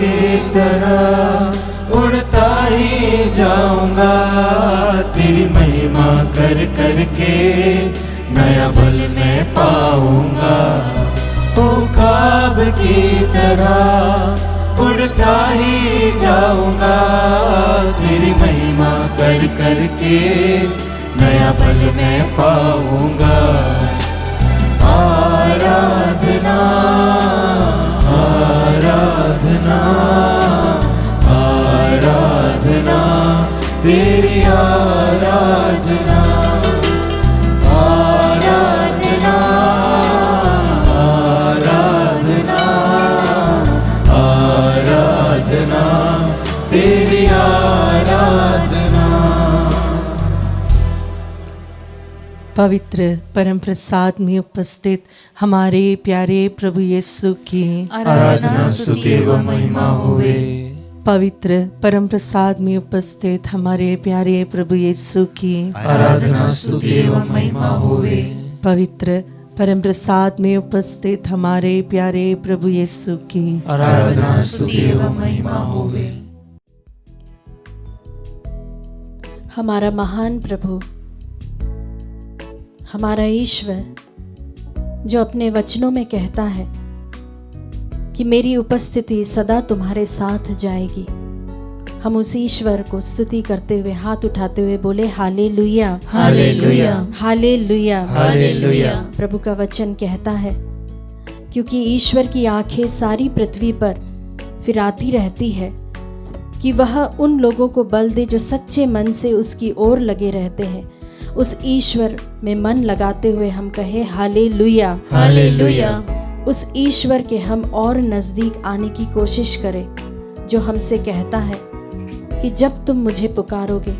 की तरह उड़ता ही जाऊंगा, तेरी महिमा कर कर के नया बल मैं पाऊंगा। ओ ख्वाब की तरह उड़ता ही जाऊंगा, तेरी महिमा कर कर के नया बल मैं पाऊंगा। आराधना आराधना आराधना तेरी आराधना, आराधना आराधना आराधना तेरी आराधना। पवित्र परम प्रसाद में उपस्थित हमारे प्यारे प्रभु यीशु की आराधना स्तुति एवं महिमा होवे। पवित्र परम प्रसाद में उपस्थित हमारे प्यारे प्रभु यीशु की आराधना स्तुति एवं महिमा होवे। पवित्र परम प्रसाद में उपस्थित हमारे प्यारे प्रभु यीशु की आराधना स्तुति एवं महिमा होवे। हमारा महान प्रभु, हमारा ईश्वर, जो अपने वचनों में कहता है कि मेरी उपस्थिति सदा तुम्हारे साथ जाएगी, हम उस ईश्वर को स्तुति करते हुए हाथ उठाते हुए बोले हालेलुया हालेलुया हालेलुया हालेलुया। प्रभु का वचन कहता है क्योंकि ईश्वर की आंखें सारी पृथ्वी पर फिराती रहती है कि वह उन लोगों को बल दे जो सच्चे मन से उसकी ओर लगे रहते हैं। उस ईश्वर में मन लगाते हुए हम कहे हालेलुया हालेलुया। उस ईश्वर के हम और नज़दीक आने की कोशिश करें जो हमसे कहता है कि जब तुम मुझे पुकारोगे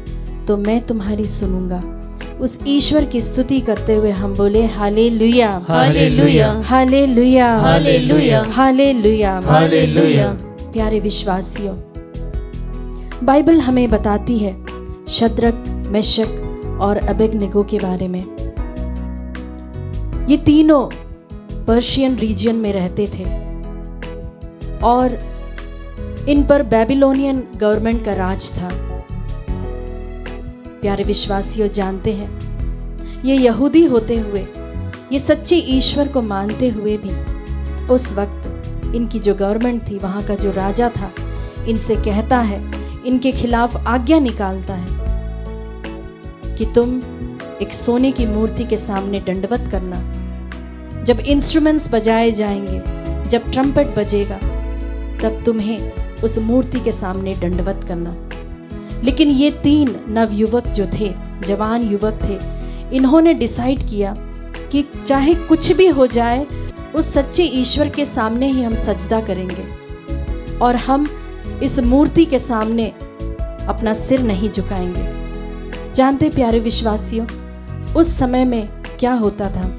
तो मैं तुम्हारी सुनूंगा। उस ईश्वर की स्तुति करते हुए हम बोले हालेलुया हालेलुया हालेलुया हालेलुया हालेलुया हालेलुया। प्यारे विश्वासियों, बाइबल हमें बताती है शद्रक, मेशक और अबेदनगो के बारे में। ये तीनों पर्शियन रीजन में रहते थे और इन पर बेबीलोनियन गवर्नमेंट का राज था। प्यारे विश्वासियों, जानते हैं ये यहूदी होते हुए, ये सच्चे ईश्वर को मानते हुए भी उस वक्त इनकी जो गवर्नमेंट थी, वहाँ का जो राजा था, इनसे कहता है, इनके खिलाफ आज्ञा निकालता है कि तुम एक सोने की मूर्ति के सामने दंडवत करना। जब इंस्ट्रूमेंट्स बजाए जाएंगे, जब ट्रम्पेट बजेगा, तब तुम्हें उस मूर्ति के सामने दंडवत करना। लेकिन ये तीन नवयुवक जो थे, जवान युवक थे, इन्होंने डिसाइड किया कि चाहे कुछ भी हो जाए, उस सच्चे ईश्वर के सामने ही हम सजदा करेंगे और हम इस मूर्ति के सामने अपना सिर नहीं झुकाएंगे। जानते प्यारे विश्वासियों, उस समय में क्या होता था?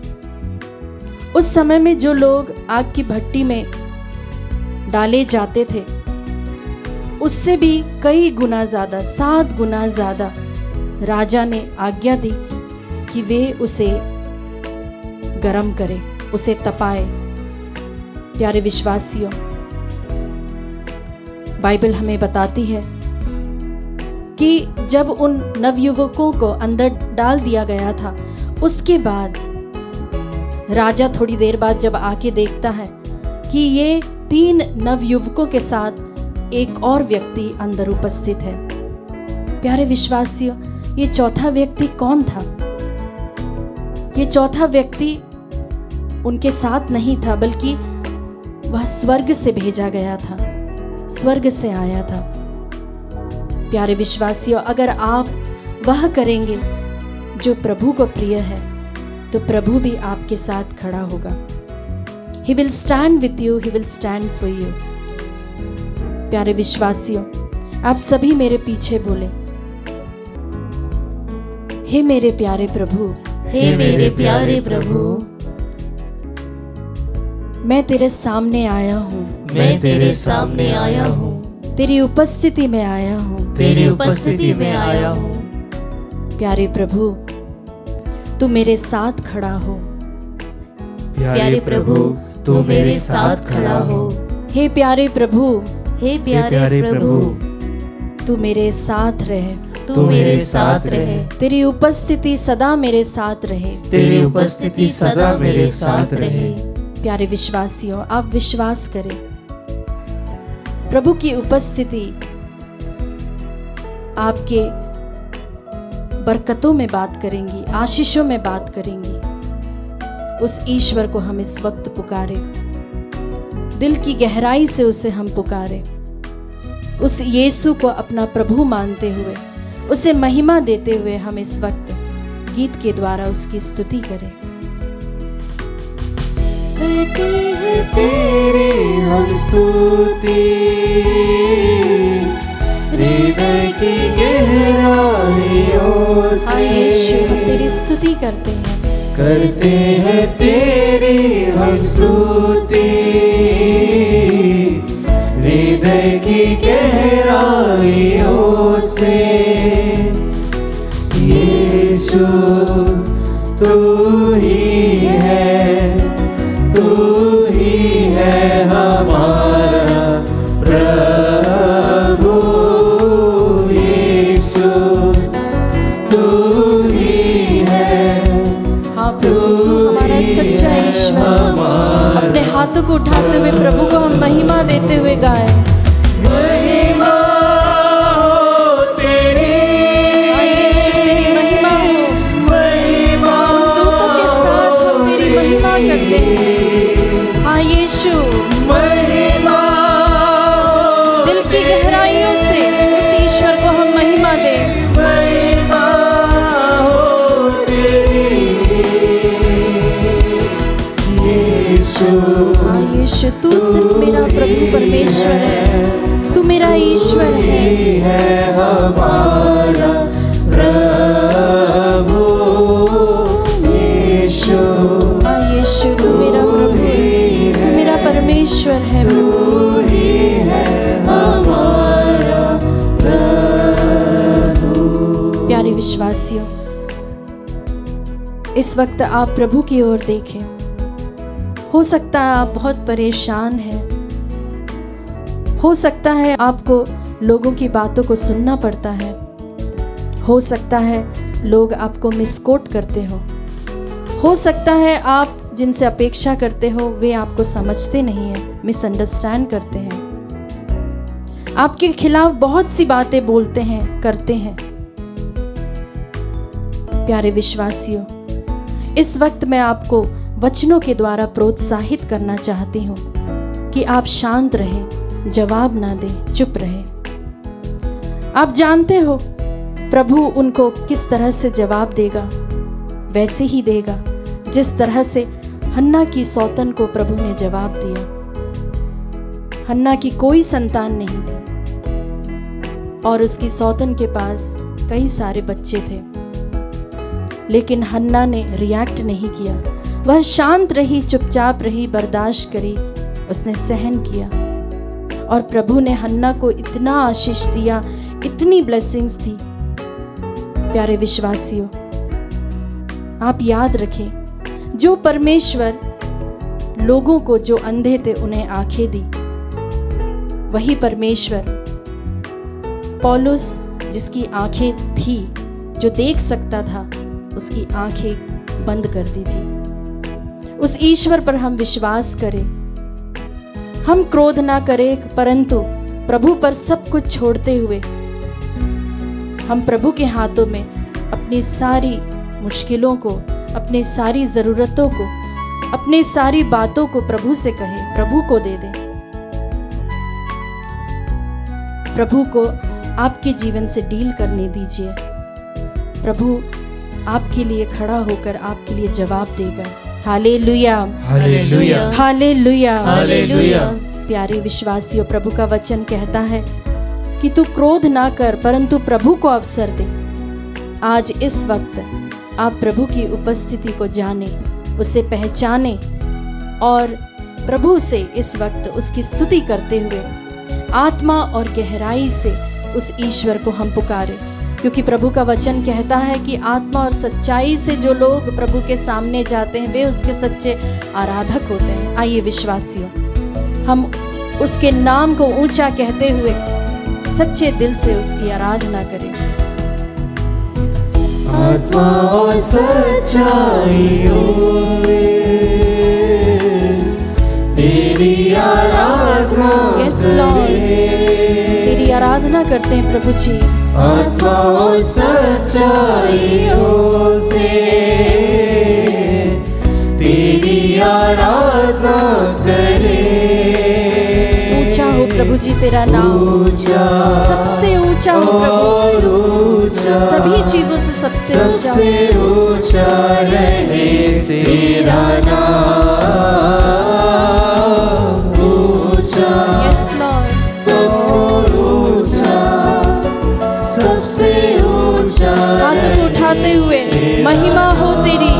उस समय में जो लोग आग की भट्टी में डाले जाते थे, उससे भी कई गुना ज्यादा, 7 गुना ज्यादा राजा ने आज्ञा दी कि वे उसे गरम करे, उसे तपाए। प्यारे विश्वासियों, बाइबल हमें बताती है कि जब उन नवयुवकों को अंदर डाल दिया गया था, उसके बाद राजा थोड़ी देर बाद जब आके देखता है कि ये 3 नवयुवकों के साथ एक और व्यक्ति अंदर उपस्थित है। प्यारे विश्वासियों, ये चौथा व्यक्ति कौन था? ये चौथा व्यक्ति उनके साथ नहीं था, बल्कि वह स्वर्ग से भेजा गया था, स्वर्ग से आया था। प्यारे विश्वासियों, अगर आप वह करेंगे जो प्रभु को प्रिय है, तो प्रभु भी आपके साथ खड़ा होगा। He will stand with you, he will stand for you। प्यारे विश्वासियों, आप सभी मेरे पीछे बोले, हे मेरे प्यारे प्रभु, हे मेरे प्यारे प्रभु, मैं तेरे सामने आया हूँ, मैं तेरे सामने आया हूँ, तेरी उपस्थिति में आया हूँ, तेरी उपस्थिति में आया हूँ। प्यारे प्रभु, तू मेरे साथ खड़ा हो। प्यारे प्रभु, तू मेरे साथ खड़ा हो। हे प्यारे प्रभु, हे प्यारे प्रभु, तू मेरे साथ रहे, तू मेरे साथ रहे, तेरी उपस्थिति सदा मेरे साथ रहे, तेरी उपस्थिति सदा मेरे साथ रहे। प्यारे विश्वासियों, आप विश्वास करें, प्रभु की उपस्थिति आपके बरकतों में बात करेंगी, आशीषों में बात करेंगी। उस ईश्वर को हम इस वक्त पुकारे, दिल की गहराई से उसे हम पुकारे, उस यीशु को अपना प्रभु मानते हुए, उसे महिमा देते हुए हम इस वक्त गीत के द्वारा उसकी स्तुति करें। तेरी हम स्तुति, हृदय की गहराइयों से यीशु, हम तेरी स्तुति करते हैं, तेरी हम स्तुति, हृदय की गहराइयों से। यीशु तू ही है, तू ही है हमारा प्रभु। यीशु तू ही है, हाँ प्रभु हमारा सच्चा ईश्वर। अपने हाथों को उठाते हुए प्रभु को हम महिमा देते हुए गाए। महिमा हो तेरी, यीशु तेरी महिमा हो, महिमा दूतों के साथ हम तेरी महिमा करते हैं। हाँ यीशु, महिमा दिल की गहराइयों से उस ईश्वर को हम महिमा दें। महिमा हो तेरी। यीशु हाँ यीशु, तू सिर्फ मेरा प्रभु परमेश्वर है, तू मेरा ईश्वर है। हमारा प्रभु। यीशु हाँ यीशु, तू मेरा प्रभु है, तू मेरा परमेश्वर है प्रभु। प्यारे विश्वासियों, इस वक्त आप प्रभु की ओर देखें। हो सकता है आप बहुत परेशान हैं, हो सकता है आपको लोगों की बातों को सुनना पड़ता है, हो सकता है लोग आपको मिसकोट करते हो सकता है आप जिनसे अपेक्षा करते हो वे आपको समझते नहीं हैं, मिसअंडरस्टैंड करते हैं, आपके खिलाफ बहुत सी बातें बोलते हैं, करते हैं। प्यारे विश्वासियों, इस वक्त मैं आपको वचनों के द्वारा प्रोत्साहित करना चाहती हूँ कि आप शांत रहें, जवाब ना दें, चुप रहें। आप जानते हो प्रभु उनको किस तरह से जवाब देगा, वैसे ही देगा जिस तरह से हन्ना की सौतन को प्रभु ने जवाब दिया। हन्ना की कोई संतान नहीं थी और उसकी सौतन के पास कई सारे बच्चे थे, लेकिन हन्ना ने रिएक्ट नहीं किया। वह शांत रही, चुपचाप रही, बर्दाश्त करी, उसने सहन किया और प्रभु ने हन्ना को इतना आशीष दिया, इतनी ब्लेसिंग्स दी। प्यारे विश्वासियों, आप याद रखें, जो परमेश्वर लोगों को जो अंधे थे उन्हें आंखें दी, वही परमेश्वर पौलुस जिसकी आंखें थी, जो देख सकता था, उसकी आंखें बंद कर दी थी। उस ईश्वर पर हम विश्वास करें, हम क्रोध ना करें, परंतु प्रभु पर सब कुछ छोड़ते हुए हम प्रभु के हाथों में अपनी सारी मुश्किलों को, अपनी सारी ज़रूरतों को, अपनी सारी बातों को प्रभु से कहें, प्रभु को दे दें। प्रभु को आपके जीवन से डील करने दीजिए। प्रभु आपके लिए खड़ा होकर आपके लिए जवाब देगा। हालेलुया, हालेलुया, हालेलुया, हालेलुया। प्यारे विश्वासियों, प्रभु का वचन कहता है कि तू क्रोध ना कर, परंतु प्रभु को अवसर दे। आज इस वक्त आप प्रभु की उपस्थिति को जाने, उसे पहचाने और प्रभु से इस वक्त उसकी स्तुति करते हुए आत्मा और गहराई से उस ईश्वर को हम पुकारें, क्योंकि प्रभु का वचन कहता है कि आत्मा और सच्चाई से जो लोग प्रभु के सामने जाते हैं वे उसके सच्चे आराधक होते हैं। आइए विश्वासियों, हम उसके नाम को ऊंचा कहते हुए सच्चे दिल से उसकी आराधना करें। आत्मा और सच्चाइयों से तेरी आराधना Yes, Lord. तेरी आराधना करते हैं प्रभु जी। आत्मा और सच्चाइयों से तेरी आराधना करें। ऊंचा हो प्रभु जी तेरा नाम, सबसे ऊंचा हो प्रभु, सभी चीजों से सबसे ऊंचा रहे तेरा नाम ऊंचा। Yes, Lord. सबसे ऊंचा हाथ को उठाते हुए महिमा हो तेरी,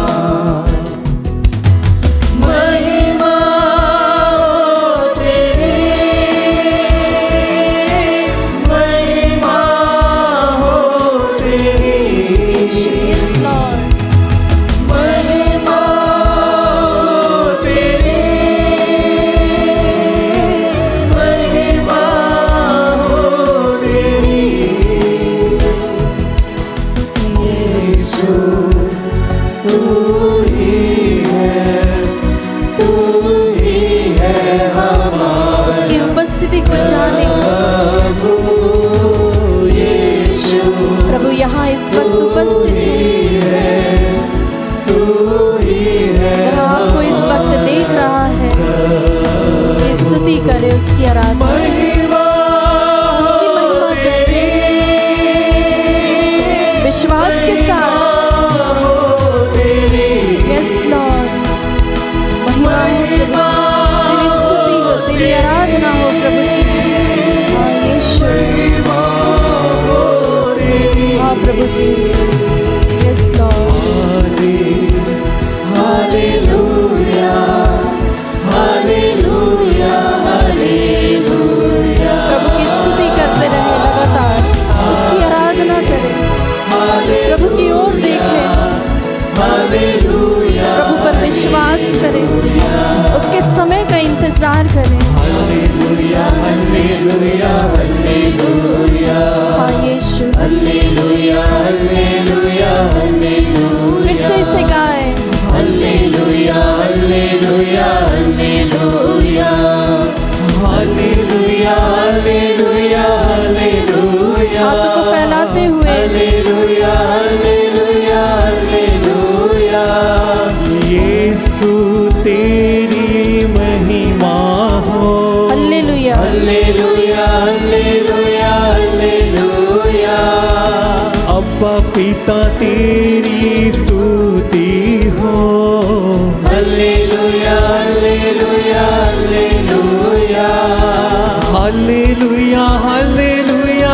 महिमा हो तेरी, महिमा हो तेरी, Yes, Lord. महिमा हो तेरी, महिमा हो तेरी। यीशु तू ही है, तू ही है हमारा उसकी उपस्थिति को जाने प्रभु। यीशु प्रभु यहाँ इस वक्त उपस्थित है, तू ही है, वह आपको इस वक्त देख रहा है। उसकी स्तुति करे, उसकी आराधना, महिमा उसकी महिमा करे विश्वास के साथ। Yes, Lord. महिमा हो प्रभु जी, तेरी स्तुति हो, तेरी आराधना हो प्रभु जी। हाँ यीशु, हाँ प्रभु जी। Yes, Lord. हालेलुया, हालेलुया, हालेलुया, प्रभु की स्तुति करते रहे लगातार, उसकी आराधना करें, प्रभु की ओर देखें, हालेलुया, प्रभु पर विश्वास करें, उसके समय का इंतजार करें। हालेलुया, हालेलुया, हालेलुया, हाँ यीशु, हालेलुया, हालेलुया, हालेलुया, फिर से इसे गाए। हालेलुया, हालेलुया, हालेलुया, हालेलुया, हालेलुया, हालेलुया, हाथों को फैलाते हुए हालेलुया, हालेलुया, हालेलुया। यीशु तेरी महिमा हो, हालेलुया, हालेलुया, हालेलुया, हालेलुया। अब्बा पिता तेरी स्तुति हो, हालेलुया, हालेलुया, हालेलुया, हालेलुया, हालेलुया,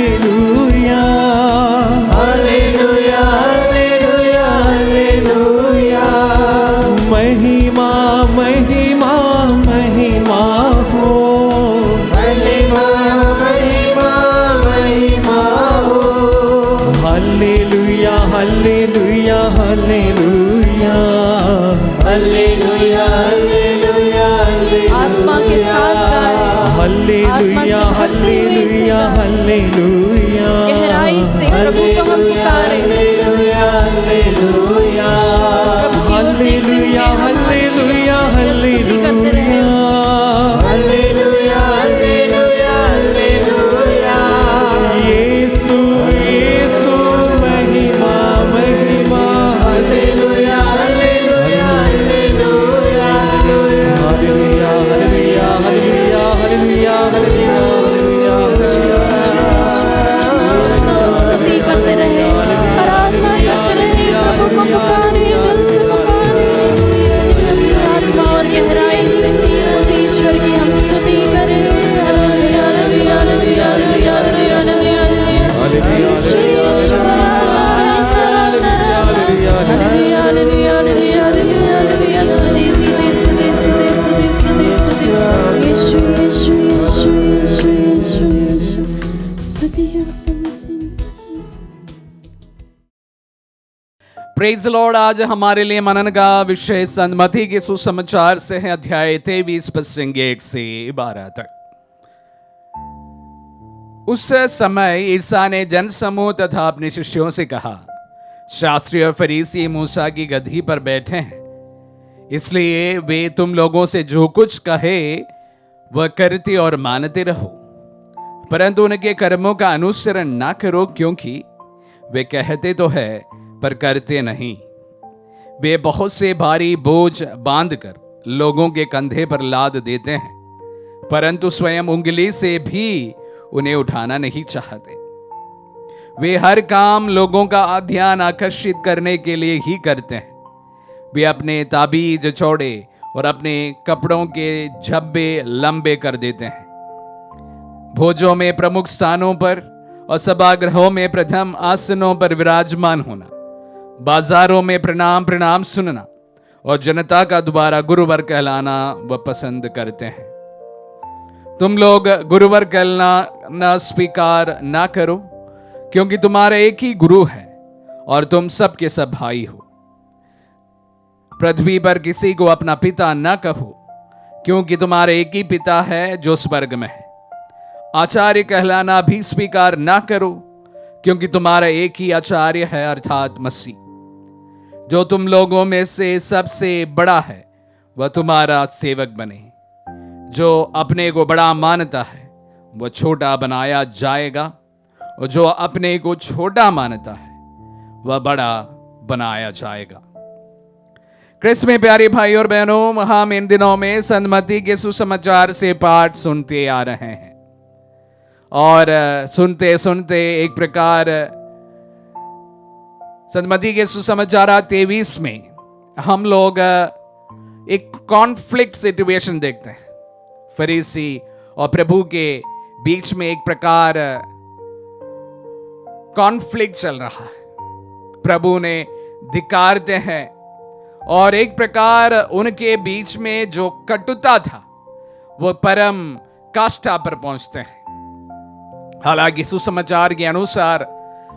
हालेलुया, हालेलुया, हालेलुया, हालेलुया। महिमा, महिमा, महिमा हो, महिमा, महिमा, महिमा हो। हालेलुया, हालेलुया, हालेलुया, हालेलुया, हालेलुया, हालेलुया। आत्मा के साथ गाए, हालेलुया, हालेलुया, हालेलुया, गहराई से प्रभु को हम पुकारे। हालेलुया, हालेलुया, प्रभु की ओर देखते हुए हालेलुया, हम हालेलुया, स्तुति करते रहे उसकी। हालेलुया, हालेलुया, हालेलुया। यीशु, यीशु, महिमा, महिमा, हालेलुया, हालेलुया, हालेलुया, हालेलुया, हालेलुया, हालेलुया, हालेलुया, हालेलुया, हालेलुया। स्तुति करते रहे, प्रेज लॉर्ड। आज हमारे लिए मनन का विषय संत मत्ती के सुसमाचार से है, अध्याय 23 प्रसंग 1 से 12 तक। उस समय ईसा ने जनसमूह तथा अपने शिष्यों से कहा, शास्त्री और फरीसी मूसा की गद्दी पर बैठे हैं, इसलिए वे तुम लोगों से जो कुछ कहे वह करते और मानते रहो, परंतु उनके कर्मों का अनुसरण ना करो, क्योंकि वे कहते तो है पर करते नहीं। वे बहुत से भारी बोझ बांधकर लोगों के कंधे पर लाद देते हैं, परंतु स्वयं उंगली से भी उन्हें उठाना नहीं चाहते। वे हर काम लोगों का ध्यान आकर्षित करने के लिए ही करते हैं। वे अपने ताबीज चौड़े और अपने कपड़ों के झब्बे लंबे कर देते हैं। भोजों में प्रमुख स्थानों पर और सभागृहों में प्रथम आसनों पर विराजमान होना, बाजारों में प्रणाम प्रणाम सुनना और जनता का दोबारा गुरुवर कहलाना वह पसंद करते हैं। तुम लोग गुरुवर कहलाना स्वीकार ना करो, क्योंकि तुम्हारा एक ही गुरु है और तुम सबके सब भाई हो। पृथ्वी पर किसी को अपना पिता ना कहो, क्योंकि तुम्हारा एक ही पिता है जो स्वर्ग में है। आचार्य कहलाना भी स्वीकार ना करो, क्योंकि तुम्हारा एक ही आचार्य है, अर्थात मसीह। जो तुम लोगों में से सबसे बड़ा है वह तुम्हारा सेवक बने। जो अपने को बड़ा मानता है वह छोटा बनाया जाएगा, और जो अपने को छोटा मानता है वह बड़ा बनाया जाएगा। क्रिस्त में प्यारे भाई और बहनों, हम इन दिनों में संत मत्ती के सुसमाचार से पाठ सुनते आ रहे हैं, और सुनते सुनते एक प्रकार संत मत्ती के सुसमाचार 23 में हम लोग एक कॉन्फ्लिक्ट सिचुएशन देखते हैं। फरीसी और प्रभु के बीच में एक प्रकार कॉन्फ्लिक्ट चल रहा है। प्रभु ने धिक्कारते हैं और एक प्रकार उनके बीच में जो कटुता था वो परम काष्ठा पर पहुंचते हैं। हालांकि सुसमाचार के अनुसार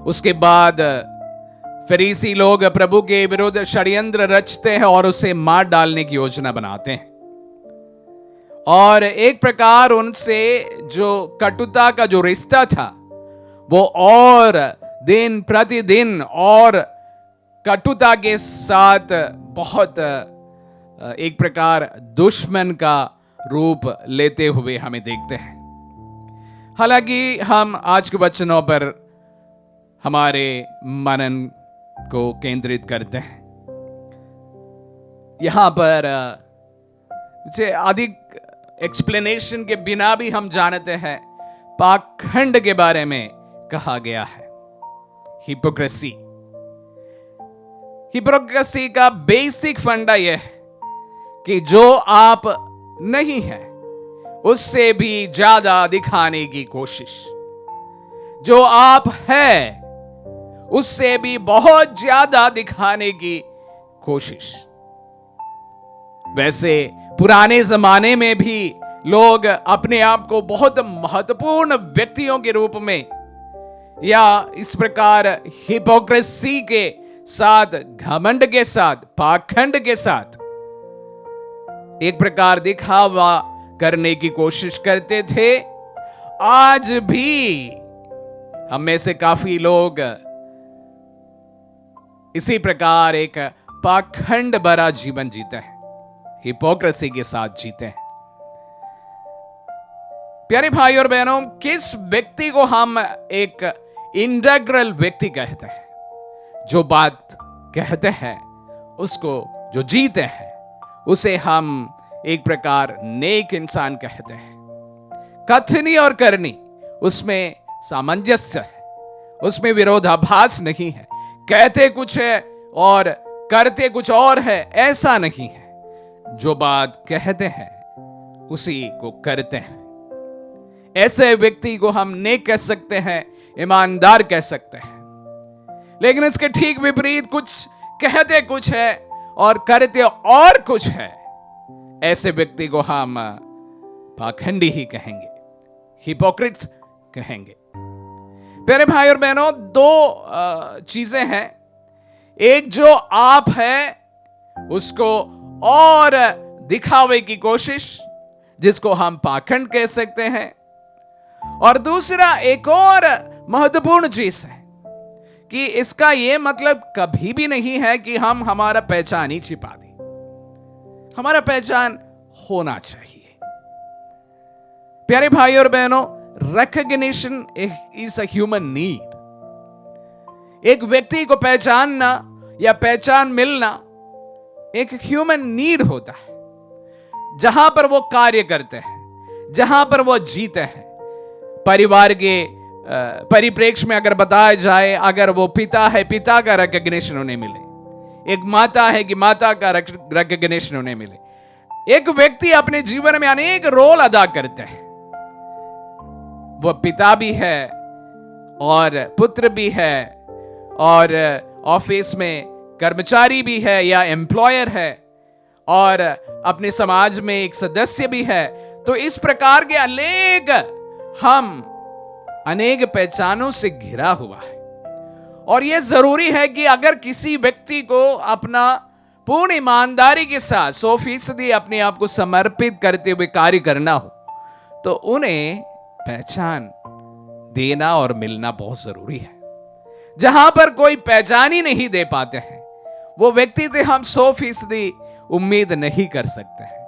उसके बाद फरीसी लोग प्रभु के विरुद्ध षड्यंत्र रचते हैं और उसे मार डालने की योजना बनाते हैं, और एक प्रकार उनसे जो कटुता का जो रिश्ता था वो और दिन प्रतिदिन और कटुता के साथ बहुत एक प्रकार दुश्मन का रूप लेते हुए हमें देखते हैं। हालांकि हम आज के वचनों पर हमारे मनन को केंद्रित करते हैं। यहां पर अधिक एक्सप्लेनेशन के बिना भी हम जानते हैं पाखंड के बारे में कहा गया है। हिपोक्रेसी का बेसिक फंडा यह है कि जो आप नहीं है उससे भी ज्यादा दिखाने की कोशिश, जो आप है उससे भी बहुत ज्यादा दिखाने की कोशिश। वैसे पुराने जमाने में भी लोग अपने आप को बहुत महत्वपूर्ण व्यक्तियों के रूप में या इस प्रकार हिपोक्रेसी के साथ, घमंड के साथ, पाखंड के साथ एक प्रकार दिखावा करने की कोशिश करते थे। आज भी हम में से काफी लोग इसी प्रकार एक पाखंड भरा जीवन जीते हैं, हिपोक्रेसी के साथ जीते हैं। प्यारे भाई और बहनों, किस व्यक्ति को हम एक इंटीग्रल व्यक्ति कहते हैं? जो बात कहते हैं उसको जो जीते हैं उसे हम एक प्रकार नेक इंसान कहते हैं। कथनी और करनी उसमें सामंजस्य है, उसमें विरोधाभास नहीं है। कहते कुछ है और करते कुछ और है, ऐसा नहीं है। जो बात कहते हैं उसी को करते हैं। ऐसे व्यक्ति को हम नेक कह सकते हैं, ईमानदार कह सकते हैं। लेकिन इसके ठीक विपरीत कुछ कहते कुछ है और करते और कुछ है, ऐसे व्यक्ति को हम पाखंडी ही कहेंगे, हिपोक्रिट कहेंगे। प्यारे भाई और बहनों, दो चीजें हैं। एक जो आप है उसको और दिखावे की कोशिश, जिसको हम पाखंड कह सकते हैं। और दूसरा एक और महत्वपूर्ण चीज है कि इसका यह मतलब कभी भी नहीं है कि हम हमारा पहचान ही छिपा दें। हमारा पहचान होना चाहिए। प्यारे भाई और बहनों, recognition is a human need. एक व्यक्ति को पहचानना या पहचान मिलना एक ह्यूमन नीड होता है। जहां पर वो कार्य करते हैं, जहां पर वो जीते हैं, परिवार के परिप्रेक्ष्य में अगर बताया जाए, अगर वो पिता है, पिता का रिकॉग्निशन उन्हें मिले, एक माता है कि माता का रिकॉग्निशन उन्हें मिले। एक व्यक्ति अपने जीवन में अनेक रोल अदा करते हैं। वो पिता भी है और पुत्र भी है और ऑफिस में कर्मचारी भी है या एम्प्लॉयर है और अपने समाज में एक सदस्य भी है। तो इस प्रकार के अनेक पहचानों से घिरा हुआ है। और यह जरूरी है कि अगर किसी व्यक्ति को अपना पूर्ण ईमानदारी के साथ 100% अपने आप को समर्पित करते हुए कार्य करना हो, तो उन्हें पहचान देना और मिलना बहुत जरूरी है। जहां पर कोई पहचान ही नहीं दे पाते हैं, वो व्यक्ति से हम 100% उम्मीद नहीं कर सकते हैं।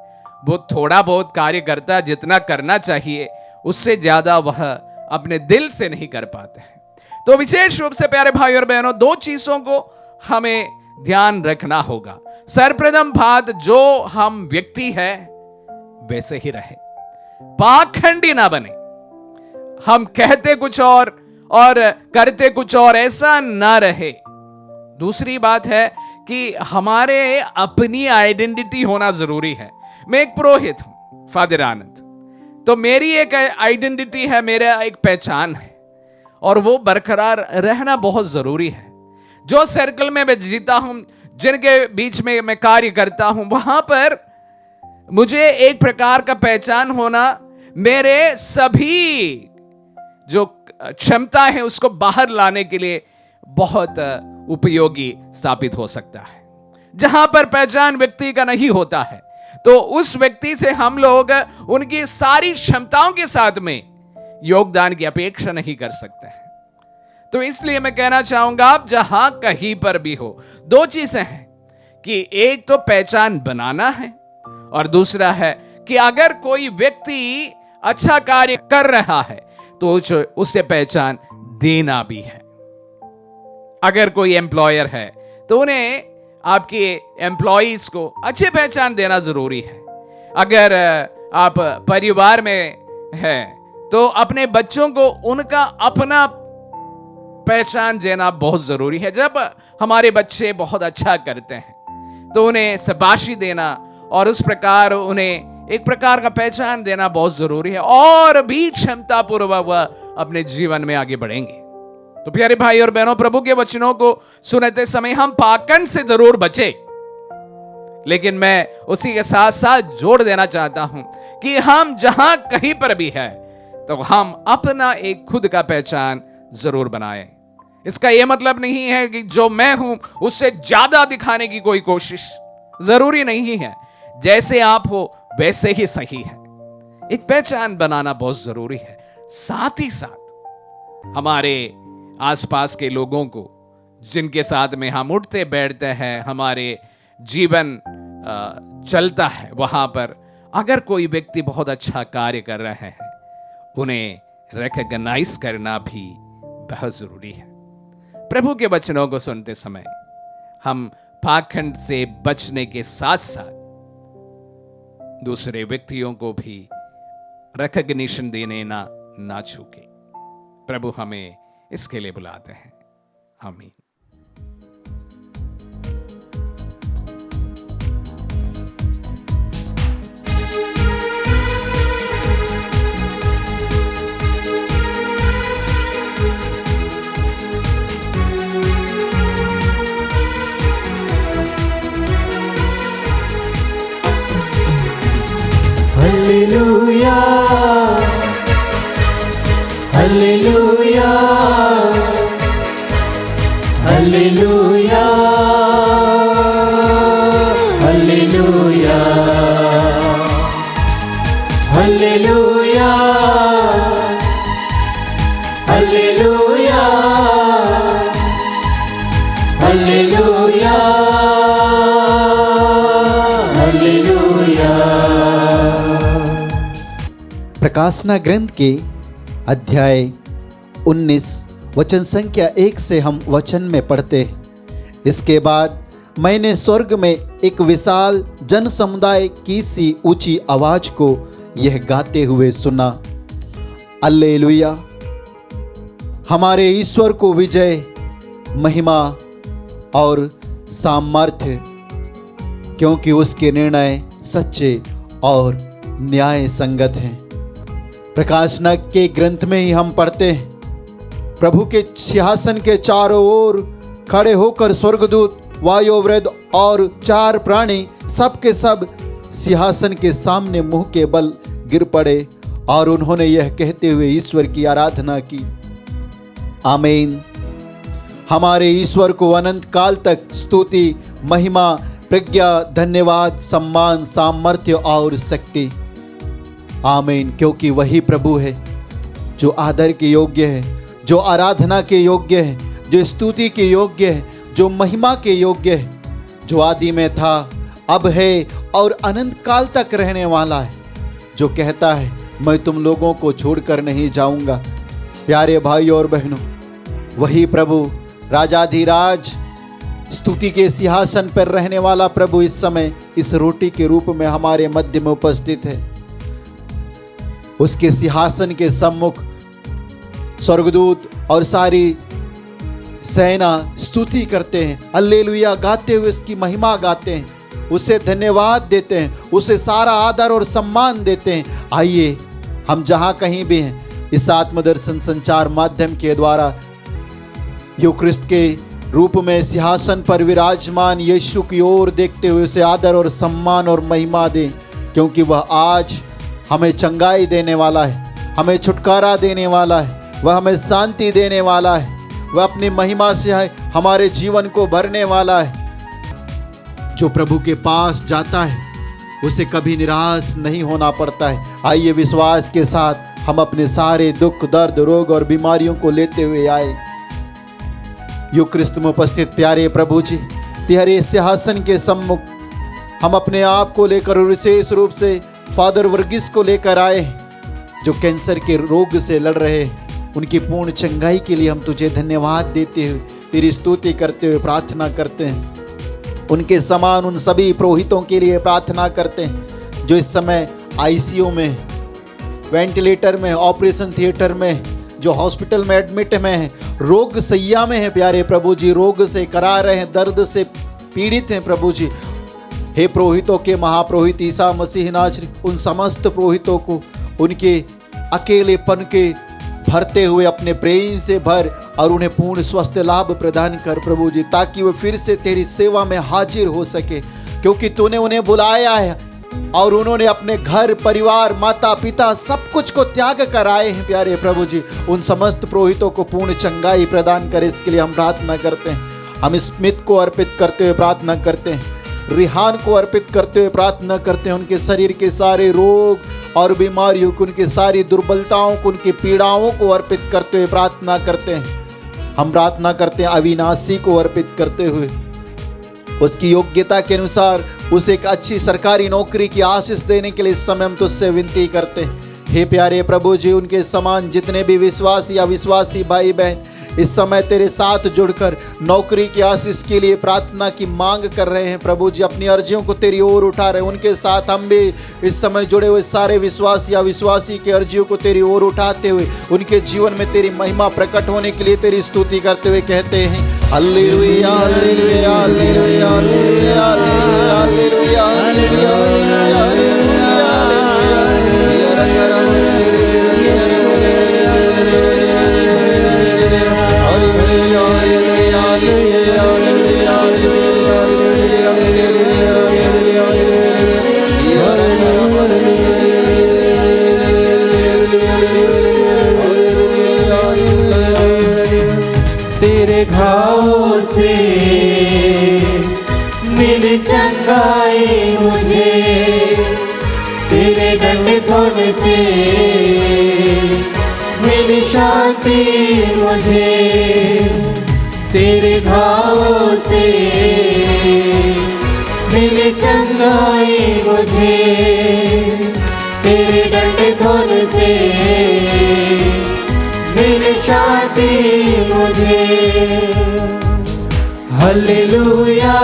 वो थोड़ा बहुत कार्य करता, जितना करना चाहिए उससे ज्यादा वह अपने दिल से नहीं कर पाते हैं। तो विशेष रूप से प्यारे भाई और बहनों, 2 चीजों को हमें ध्यान रखना होगा। सर्वप्रथम बात, जो हम व्यक्ति है वैसे ही रहे, पाखंडी ना बने। हम कहते कुछ और करते कुछ और, ऐसा ना रहे। दूसरी बात है कि हमारे अपनी आइडेंटिटी होना जरूरी है। मैं एक पुरोहित हूं, फादर आनंद, तो मेरी एक आइडेंटिटी है, मेरा एक पहचान है और वो बरकरार रहना बहुत जरूरी है। जो सर्कल में मैं जीता हूं, जिनके बीच में मैं कार्य करता हूं, वहां पर मुझे एक प्रकार का पहचान होना मेरे सभी जो क्षमता है उसको बाहर लाने के लिए बहुत उपयोगी साबित हो सकता है। जहां पर पहचान व्यक्ति का नहीं होता है, तो उस व्यक्ति से हम लोग उनकी सारी क्षमताओं के साथ में योगदान की अपेक्षा नहीं कर सकते हैं। तो इसलिए मैं कहना चाहूंगा, आप जहां कहीं पर भी हो, 2 चीजें हैं कि एक तो पहचान बनाना है और दूसरा है कि अगर कोई व्यक्ति अच्छा कार्य कर रहा है तो उसे पहचान देना भी है। अगर कोई एम्प्लॉयर है तो उन्हें आपके एम्प्लॉइज को अच्छी पहचान देना जरूरी है। अगर आप परिवार में हैं तो अपने बच्चों को उनका अपना पहचान देना बहुत जरूरी है। जब हमारे बच्चे बहुत अच्छा करते हैं तो उन्हें शाबाशी देना और उस प्रकार उन्हें एक प्रकार का पहचान देना बहुत जरूरी है, और भी क्षमता पूर्वक वह अपने जीवन में आगे बढ़ेंगे। तो प्यारे भाई और बहनों, प्रभु के वचनों को सुनते समय हम पाखंड से जरूर बचे, लेकिन मैं उसी के साथ साथ जोड़ देना चाहता हूं कि हम जहां कहीं पर भी है तो हम अपना एक खुद का पहचान जरूर बनाएं। इसका यह मतलब नहीं है कि जो मैं हूं उससे ज्यादा दिखाने की कोई कोशिश जरूरी नहीं है। जैसे आप हो वैसे ही सही है। एक पहचान बनाना बहुत जरूरी है। साथ ही साथ हमारे आसपास के लोगों को, जिनके साथ में हम उठते बैठते हैं, हमारे जीवन चलता है, वहां पर अगर कोई व्यक्ति बहुत अच्छा कार्य कर रहे हैं, उन्हें रिकॉग्नाइज करना भी बहुत जरूरी है। प्रभु के वचनों को सुनते समय हम पाखंड से बचने के साथ साथ दूसरे व्यक्तियों को भी रिकॉग्निशन देने ना चूके। प्रभु हमें इसके लिए बुलाते हैं। आमीन। हालेलुया, हालेलुया, हालेलुया। प्रकाशना ग्रंथ के अध्याय 19 वचन संख्या 1 से हम वचन में पढ़ते हैं। इसके बाद मैंने स्वर्ग में एक विशाल जन समुदाय की सी ऊंची आवाज को यह गाते हुए सुना, हालेलुया, हमारे ईश्वर को विजय, महिमा और सामर्थ्य, क्योंकि उसके निर्णय सच्चे और न्याय संगत हैं। प्रकाशना के ग्रंथ में ही हम पढ़ते हैं, प्रभु के सिंहासन के चारों ओर खड़े होकर स्वर्गदूत, वायुवृद्ध और 4 प्राणी सब के सब सिंहासन के सामने मुंह के बल गिर पड़े और उन्होंने यह कहते हुए ईश्वर की आराधना की, आमीन। हमारे ईश्वर को अनंत काल तक स्तुति, महिमा, प्रज्ञा, धन्यवाद, सम्मान, सामर्थ्य और शक्ति, आमीन। क्योंकि वही प्रभु है जो आदर के योग्य है, जो आराधना के योग्य है, जो स्तुति के योग्य है, जो महिमा के योग्य है, जो आदि में था, अब है और अनंत काल तक रहने वाला है, जो कहता है मैं तुम लोगों को छोड़कर नहीं जाऊंगा। प्यारे भाइयों और बहनों, वही प्रभु राजाधिराज, स्तुति के सिंहासन पर रहने वाला प्रभु इस समय इस रोटी के रूप में हमारे मध्य में उपस्थित है। उसके सिंहासन के सम्मुख स्वर्गदूत और सारी सेना स्तुति करते हैं, हालेलुया गाते हुए उसकी महिमा गाते हैं, उसे धन्यवाद देते हैं, उसे सारा आदर और सम्मान देते हैं। आइए हम जहां कहीं भी हैं, इस आत्मदर्शन संचार माध्यम के द्वारा यूक्रिस्ट के रूप में सिंहासन पर विराजमान यीशु की ओर देखते हुए उसे आदर और सम्मान और महिमा दें, क्योंकि वह आज हमें चंगाई देने वाला है, हमें छुटकारा देने वाला है, वह हमें शांति देने वाला है, वह अपनी महिमा से हमारे जीवन को भरने वाला है। जो प्रभु के पास जाता है उसे कभी निराश नहीं होना पड़ता है। आइए विश्वास के साथ हम अपने सारे दुख, दर्द, रोग और बीमारियों को लेते हुए आए। यूक्रिस्त में उपस्थित प्यारे प्रभु जी, तेरे सिंहासन के सम्मुख हम अपने आप को लेकर, विशेष रूप से फादर वर्गीस को लेकर आए, जो कैंसर के रोग से लड़ रहे हैं। उनकी पूर्ण चंगाई के लिए हम तुझे धन्यवाद देते हुए, तेरी स्तुति करते हुए प्रार्थना करते हैं। उनके समान उन सभी पुरोहितों के लिए प्रार्थना करते हैं जो इस समय आईसीयू में, वेंटिलेटर में, ऑपरेशन थिएटर में, जो हॉस्पिटल में एडमिट में है, रोग सैया में है। प्यारे प्रभु जी, रोग से करा रहे हैं, दर्द से पीड़ित हैं प्रभु जी। हे पुरोहितों के महापुरोहित ईसा मसीह नाज़री, उन समस्त पुरोहितों को उनके अकेलेपन के भरते हुए अपने प्रेम से भर और उन्हें पूर्ण स्वास्थ्य लाभ प्रदान कर प्रभु जी, ताकि वे फिर से तेरी सेवा में हाजिर हो सके, क्योंकि तूने उन्हें बुलाया है और उन्होंने अपने घर, परिवार, माता पिता सब कुछ को त्याग कर आए हैं। प्यारे प्रभु जी, उन समस्त पुरोहितों को पूर्ण चंगाई प्रदान कर, इसके लिए हम प्रार्थना करते हैं। हम स्मिथ को अर्पित करते हुए प्रार्थना करते हैं, रिहान को अर्पित करते हुए प्रार्थना करते हैं। उनके शरीर के सारे रोग और बीमारियों को, उनकी सारी दुर्बलताओं को, उनकी पीड़ाओं को अर्पित करते हुए प्रार्थना करते हैं। हम प्रार्थना करते हैं अविनाशी को अर्पित करते हुए, उसकी योग्यता के अनुसार उसे एक अच्छी सरकारी नौकरी की आशीष देने के लिए इस समय हम तुझसे विनती करते हैं। हे प्यारे प्रभु जी, उनके समान जितने भी विश्वासी अविश्वासी भाई बहन इस समय तेरे साथ जुड़कर नौकरी की आशीष के लिए प्रार्थना की मांग कर रहे हैं प्रभु जी, अपनी अर्जियों को तेरी ओर उठा रहे हैं। उनके साथ हम भी इस समय जुड़े हुए सारे विश्वासी अविश्वासी के अर्जियों को तेरी ओर उठाते हुए उनके जीवन में तेरी महिमा प्रकट होने के लिए तेरी स्तुति करते हुए कहते हैं, हालेलुया हालेलुया हालेलुया हालेलुया हालेलुया हालेलुया तेरे घावों से मिल चंगाई मुझे, तेरे दंडों से मिली शांति मुझे, तेरे घावों से मिली चंगाई मुझे, तेरे दंड से मिल शांति मुझे। हालेलुया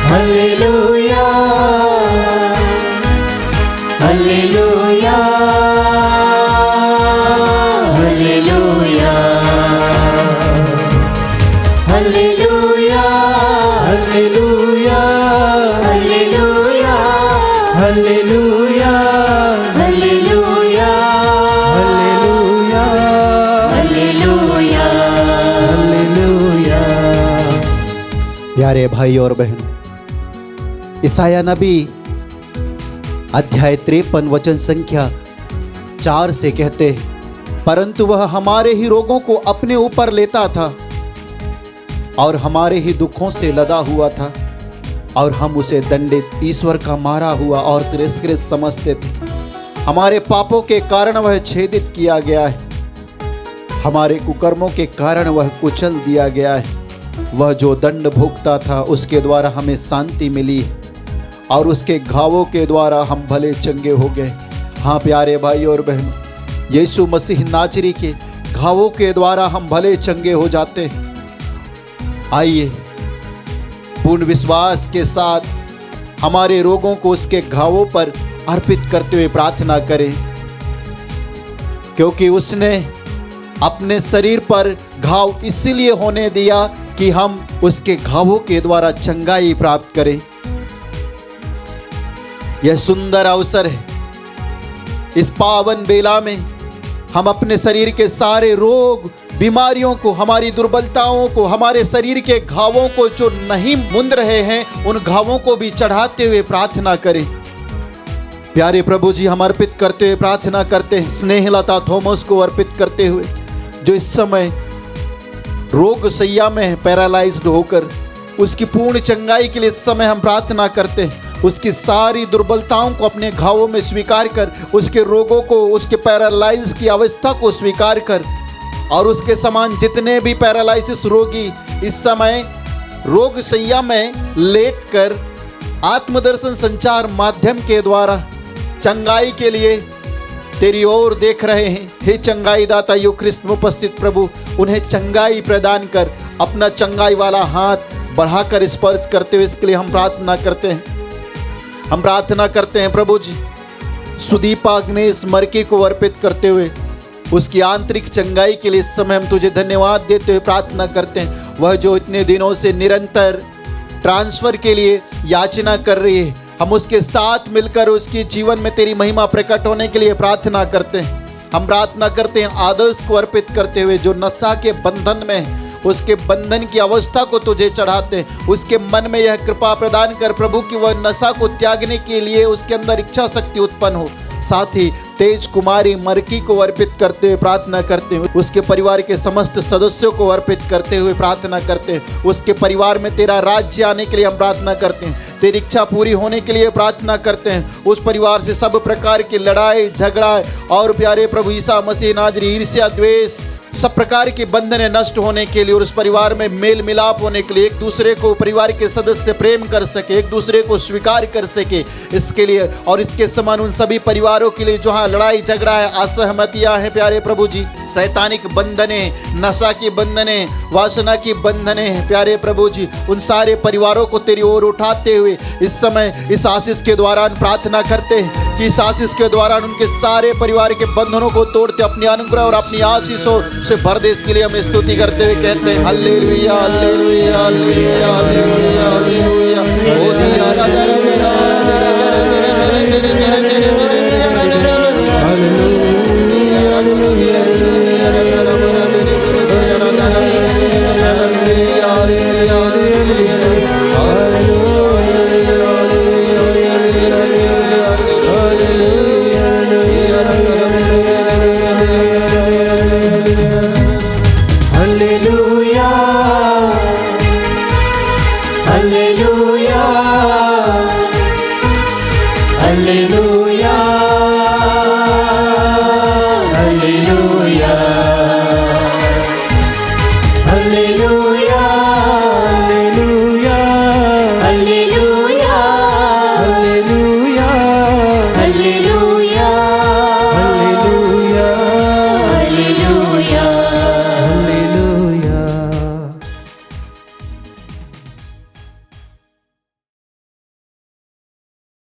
हालेलुया हालेलुया हालेलुया हालेलुया हालेलुया हालेलुया हालेलुया हालेलुया हालेलुया हालेलुया। प्यारे भाई और बहन, ईसाया नबी अध्याय 53 वचन संख्या 4 से कहते हैं, परंतु वह हमारे ही रोगों को अपने ऊपर लेता था और हमारे ही दुखों से लदा हुआ था, और हम उसे दंडित, ईश्वर का मारा हुआ और तिरस्कृत समझते थे। हमारे पापों के कारण वह छेदित किया गया है, हमारे कुकर्मों के कारण वह कुचल दिया गया है। वह जो दंड भोगता था उसके द्वारा हमें शांति मिली है, और उसके घावों के द्वारा हम भले चंगे हो गए। हाँ प्यारे भाई और बहन, यीशु मसीह नाजरी के घावों के द्वारा हम भले चंगे हो जाते हैं। आइए पूर्ण विश्वास के साथ हमारे रोगों को उसके घावों पर अर्पित करते हुए प्रार्थना करें, क्योंकि उसने अपने शरीर पर घाव इसलिए होने दिया कि हम उसके घावों के द्वारा चंगाई प्राप्त करें। यह सुंदर अवसर है, इस पावन बेला में हम अपने शरीर के सारे रोग, बीमारियों को, हमारी दुर्बलताओं को, हमारे शरीर के घावों को जो नहीं मुंद रहे हैं, उन घावों को भी चढ़ाते हुए प्रार्थना करें। प्यारे प्रभु जी, हम अर्पित करते हुए प्रार्थना करते हैं स्नेहलता थॉमस को अर्पित करते हुए, जो इस समय रोग सैया में है, पैरालाइज्ड होकर। उसकी पूर्ण चंगाई के लिए इस समय हम प्रार्थना करते हैं। उसकी सारी दुर्बलताओं को अपने घावों में स्वीकार कर, उसके रोगों को, उसके पैरालाइज की अवस्था को स्वीकार कर, और उसके समान जितने भी पैरालाइसिस रोगी इस समय रोग सैया में लेटकर आत्मदर्शन संचार माध्यम के द्वारा चंगाई के लिए तेरी ओर देख रहे हैं, हे चंगाई दाता यीशु ख्रिस्त में उपस्थित प्रभु, उन्हें चंगाई प्रदान कर, अपना चंगाई वाला हाथ बढ़ाकर स्पर्श करते हुए इसके लिए हम प्रार्थना करते हैं। हम प्रार्थना करते हैं प्रभु जी, सुदीपा अग्नेश मरकी को अर्पित करते हुए उसकी आंतरिक चंगाई के लिए इस समय हम तुझे धन्यवाद देते हुए प्रार्थना करते हैं। वह जो इतने दिनों से निरंतर ट्रांसफर के लिए याचना कर रही है, हम उसके साथ मिलकर उसके जीवन में तेरी महिमा प्रकट होने के लिए प्रार्थना करते हैं। हम प्रार्थना करते हैं आदर्श को अर्पित करते हुए, जो नशा के बंधन में है, उसके बंधन की अवस्था को तुझे चढ़ाते हैं। उसके मन में यह कृपा प्रदान कर प्रभु कि वह नशा को त्यागने के लिए उसके अंदर इच्छा शक्ति उत्पन्न हो। साथ ही तेज कुमारी मरकी को अर्पित करते हुए प्रार्थना करते हैं, उसके परिवार के समस्त सदस्यों को अर्पित करते हुए प्रार्थना करते हैं। उसके परिवार में तेरा राज्य आने के लिए हम प्रार्थना करते हैं, तेरी इच्छा पूरी होने के लिए प्रार्थना करते हैं। उस परिवार से सब प्रकार की लड़ाई झगड़ा और प्यारे प्रभु ईसा मसीह नाजरी ईर्ष्या द्वेष सब प्रकार के बंधन नष्ट होने के लिए और उस परिवार में मेल मिलाप होने के लिए, एक दूसरे को परिवार के सदस्य प्रेम कर सके, एक दूसरे को स्वीकार कर सके, इसके लिए और इसके समान उन सभी परिवारों के लिए जहाँ लड़ाई झगड़ा है, असहमतियाँ हैं, प्यारे प्रभु जी शैतानिक बंधने, नशा की बंधने, वासना की बंधने हैं, प्यारे प्रभु जी उन सारे परिवारों को तेरी ओर उठाते हुए इस समय इस आशीष के दौरान प्रार्थना करते हैं कि इस आशीष के दौरान उनके सारे परिवार के बंधनों को तोड़ते अपनी अनुग्रह और अपनी आशीषों से भर दे। इसके लिए हम स्तुति करते हुए कहते हैं हालेलुया हालेलुया हालेलुया हालेलुया हालेलुया।